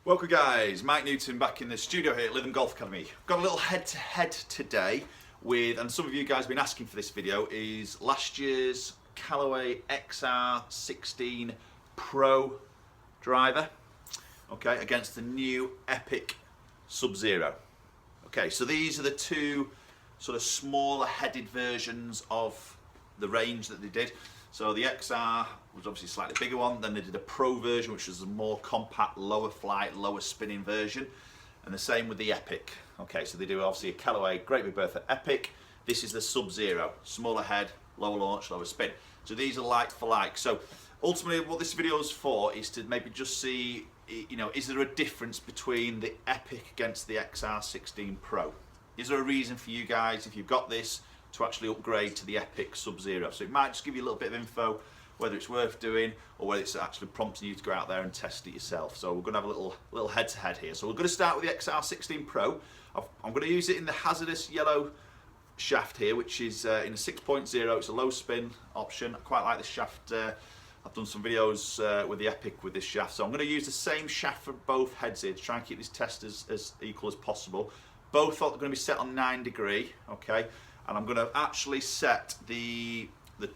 Welcome guys, Mike Newton back in the studio here at Lytham Golf Academy. Got a little head-to-head today with, and some of you guys have been asking for this video, is last year's Callaway XR16 Pro Driver, okay, against the new Epic Subzero. Okay, so these are the two sort of smaller headed versions of the range that they did. So the XR was obviously a slightly bigger one, then they did a Pro version which was a more compact, lower flight, lower spinning version, and the same with the Epic. Okay, so they do obviously a Callaway Great Big Bertha Epic. This is the Subzero, smaller head, lower launch, lower spin. So these are like for like. So ultimately what this video is for is to maybe just see, you know, is there a difference between the Epic against the XR16 Pro? Is there a reason for you guys, if you've got this, to actually upgrade to the Epic Subzero? So it might just give you a little bit of info, whether it's worth doing or whether it's actually prompting you to go out there and test it yourself. So we're going to have a little head-to-head here. So we're going to start with the XR16 Pro. I'm going to use it in the hazardous yellow shaft here, which is in a 6.0. It's a low spin option. I quite like this shaft. I've done some videos with the Epic with this shaft. So I'm going to use the same shaft for both heads here to try and keep this test as equal as possible. Both are going to be set on 9 degree, okay? And I'm going to actually set the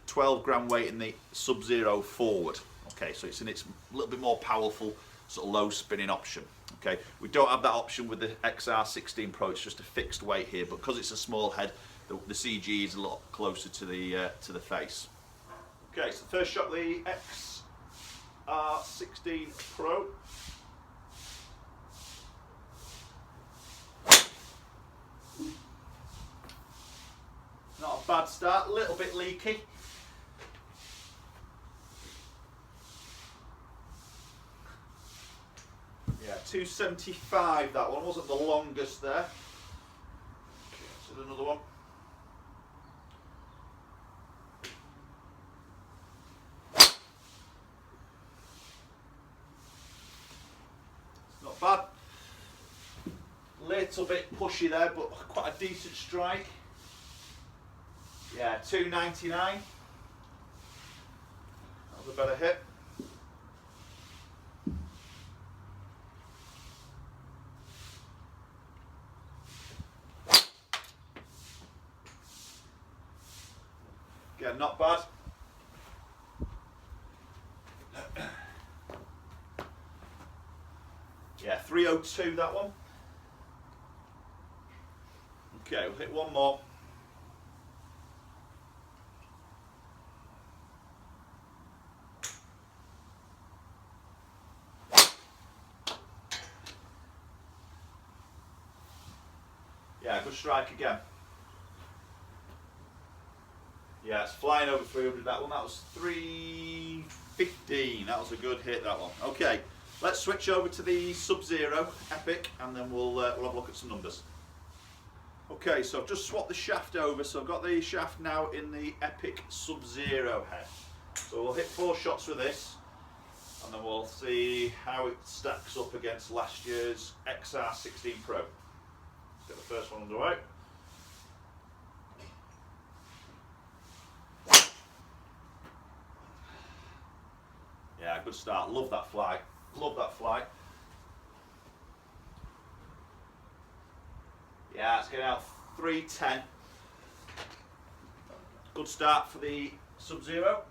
12 gram weight in the Subzero forward. Okay, so it's in its a little bit more powerful sort of low spinning option. Okay, we don't have that option with the XR16 Pro. It's just a fixed weight here, but because it's a small head, the CG is a lot closer to the face. Okay, so first shot, the XR16 Pro. Not a bad start, a little bit leaky. Yeah, 275 that one, wasn't the longest there. Okay, so another one. It's not bad. Little bit pushy there, but quite a decent strike. Yeah, 299. That was a better hit. Again, not bad. Yeah, 302 that one. Okay, we'll hit one more. Yeah, good strike again. Yeah, it's flying over 300 that one. That was 315. That was a good hit, that one. Okay, let's switch over to the Subzero Epic and then we'll have a look at some numbers. Okay, so I've just swapped the shaft over. So I've got the shaft now in the Epic Subzero head. So we'll hit 4 shots with this and then we'll see how it stacks up against last year's XR16 Pro. Get the first one underway. Yeah, good start. Love that flight. Love that flight. Yeah, it's getting out 310. Good start for the Subzero.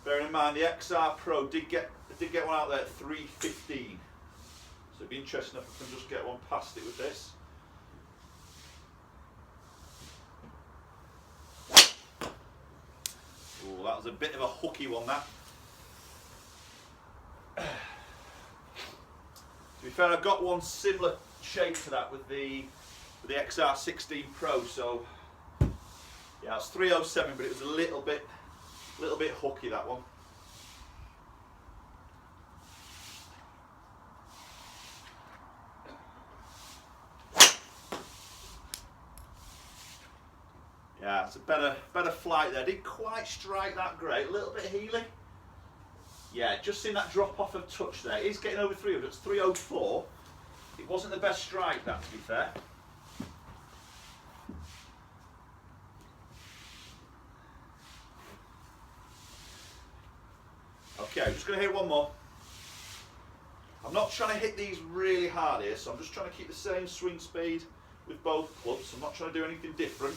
Bearing in mind the XR Pro did get one out there at 315. So it'd be interesting if I can just get one past it with this. Oh, that was a bit of a hooky one, that. To be fair, I've got one similar shape to that with the XR16 Pro. So yeah, it's 307, but it was a little bit hooky, that one. Yeah, it's a better flight there. Didn't quite strike that great. A little bit heely. Yeah, just seen that drop off of touch there. It is getting over 300. It's 304. It wasn't the best strike, that, to be fair. Okay, I'm just going to hit one more. I'm not trying to hit these really hard here, so I'm just trying to keep the same swing speed with both clubs. I'm not trying to do anything different.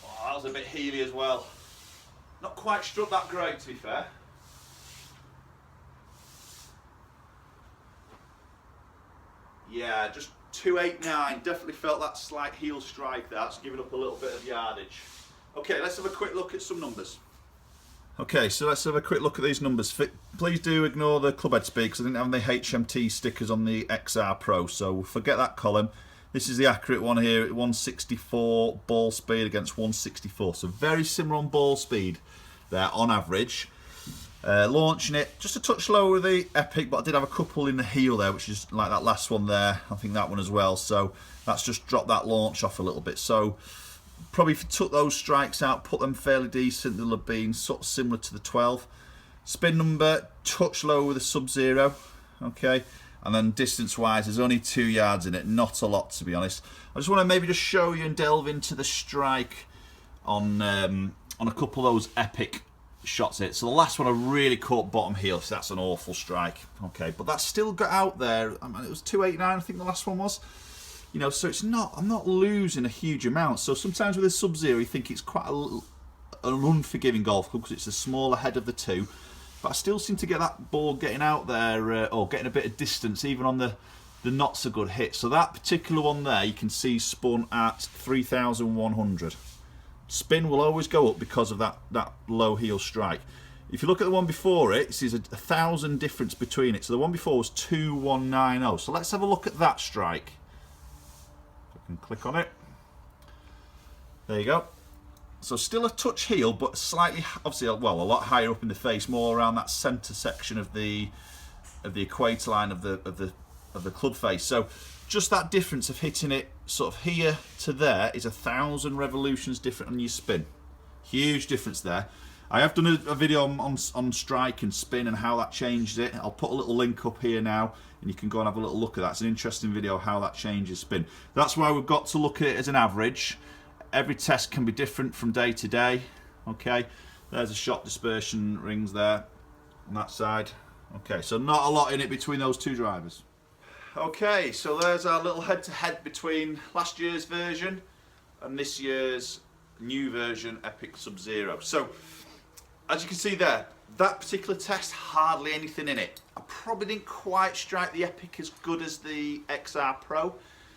Oh, that was a bit heely as well. Not quite struck that great, to be fair. Yeah, just 289. Definitely felt that slight heel strike there. That's giving up a little bit of yardage. Okay, let's have a quick look at some numbers. Okay, so let's have a quick look at these numbers. Please do ignore the club head speed because I didn't have the HMT stickers on the XR Pro, so forget that column. This is the accurate one here at 164 ball speed against 164, so very similar on ball speed there on average. Launching it just a touch lower with the Epic, but I did have a couple in the heel there, which is like that last one there. I think that one as well, so that's just dropped that launch off a little bit. So probably if you took those strikes out, put them fairly decent, they'll have been sort of similar to the 12. Spin number, touch lower with a Subzero, okay. And then distance wise, there's only 2 yards in it, not a lot to be honest. I just want to maybe just show you and delve into the strike on a couple of those Epic shots here. So the last one I really caught bottom heel, so that's an awful strike, okay. But that still got out there. I mean, it was 289, I think the last one was. You know, so it's not, I'm not losing a huge amount. So sometimes with a Subzero, you think it's quite an unforgiving golf club because it's the smaller head of the two. But I still seem to get that ball getting out there, or getting a bit of distance, even on the not so good hit. So that particular one there, you can see spun at 3,100. Spin will always go up because of that low heel strike. If you look at the one before it, there's 1,000 difference between it. So the one before was 2,190. So let's have a look at that strike. Click on it. There you go. So still a touch heel, but slightly, obviously, well, a lot higher up in the face, more around that centre section of the equator line of the club face. So just that difference of hitting it sort of here to there is 1,000 revolutions different on your spin. Huge difference there. I have done a video on strike and spin and how that changed it. I'll put a little link up here now and you can go and have a little look at that. It's an interesting video how that changes spin. That's why we've got to look at it as an average. Every test can be different from day to day. Okay, there's a shot dispersion rings there on that side. Okay, so not a lot in it between those two drivers. Okay, so there's our little head-to-head between last year's version and this year's new version Epic Subzero. So as you can see there, that particular test, hardly anything in it. I probably didn't quite strike the Epic as good as the XR Pro.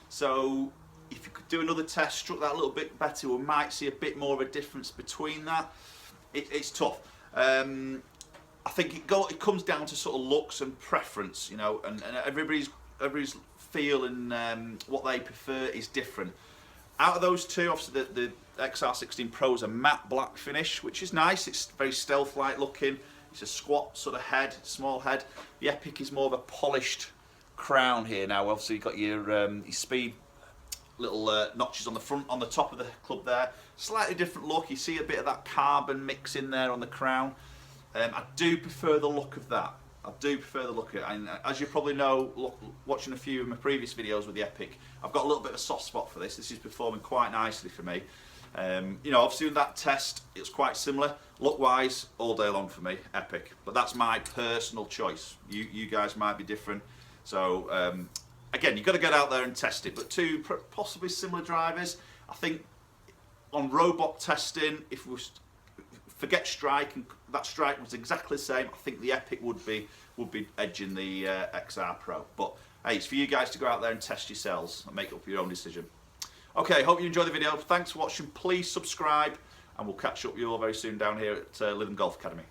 So if you could do another test, struck that a little bit better, we might see a bit more of a difference between that. It's tough. I think it comes down to sort of looks and preference, you know, and everybody's feel and what they prefer is different. Out of those two, obviously the XR16 Pro is a matte black finish, which is nice. It's very stealth-like looking. It's a squat sort of head, small head. The Epic is more of a polished crown here now. Obviously you've got your speed little notches on the front, on the top of the club there. Slightly different look. You see a bit of that carbon mix in there on the crown. I do prefer the look of that. I do prefer the look of it. And as you probably know, watching a few of my previous videos with the Epic, I've got a little bit of a soft spot for this. This is performing quite nicely for me. You know, obviously in that test, it's quite similar. Look-wise, all day long for me, Epic. But that's my personal choice. You guys might be different. So, again, you've got to get out there and test it. But two possibly similar drivers. I think on robot testing, if we forget strike, and that strike was exactly the same, I think the Epic would be edging the XR Pro. But hey, it's for you guys to go out there and test yourselves and make up your own decision. Okay, hope you enjoyed the video. Thanks for watching. Please subscribe, and we'll catch up with you all very soon down here at Lytham Golf Academy.